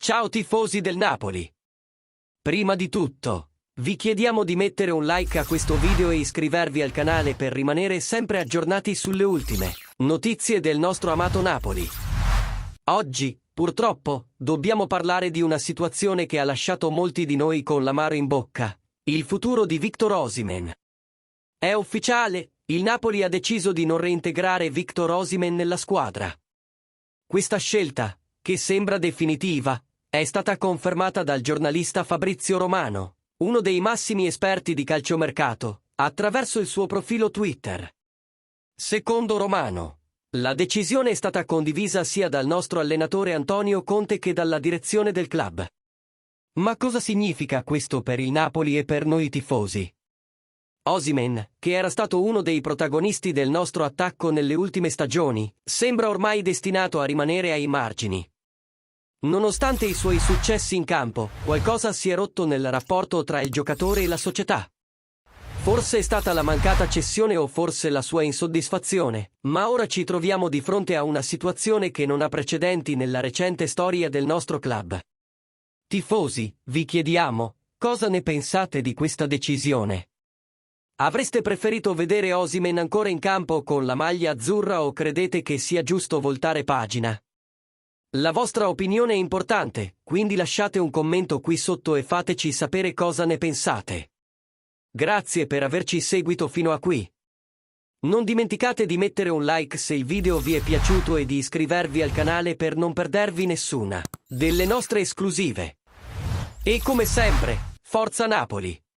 Ciao tifosi del Napoli! Prima di tutto, vi chiediamo di mettere un like a questo video e iscrivervi al canale per rimanere sempre aggiornati sulle ultime notizie del nostro amato Napoli. Oggi, purtroppo, dobbiamo parlare di una situazione che ha lasciato molti di noi con l'amaro in bocca: il futuro di Victor Osimhen. È ufficiale, il Napoli ha deciso di non reintegrare Victor Osimhen nella squadra. Questa scelta, che sembra definitiva, è stata confermata dal giornalista Fabrizio Romano, uno dei massimi esperti di calciomercato, attraverso il suo profilo Twitter. Secondo Romano, la decisione è stata condivisa sia dal nostro allenatore Antonio Conte che dalla direzione del club. Ma cosa significa questo per il Napoli e per noi tifosi? Osimhen, che era stato uno dei protagonisti del nostro attacco nelle ultime stagioni, sembra ormai destinato a rimanere ai margini. Nonostante i suoi successi in campo, qualcosa si è rotto nel rapporto tra il giocatore e la società. Forse è stata la mancata cessione o forse la sua insoddisfazione, ma ora ci troviamo di fronte a una situazione che non ha precedenti nella recente storia del nostro club. Tifosi, vi chiediamo, cosa ne pensate di questa decisione? Avreste preferito vedere Osimhen ancora in campo con la maglia azzurra o credete che sia giusto voltare pagina? La vostra opinione è importante, quindi lasciate un commento qui sotto e fateci sapere cosa ne pensate. Grazie per averci seguito fino a qui. Non dimenticate di mettere un like se il video vi è piaciuto e di iscrivervi al canale per non perdervi nessuna delle nostre esclusive. E come sempre, Forza Napoli!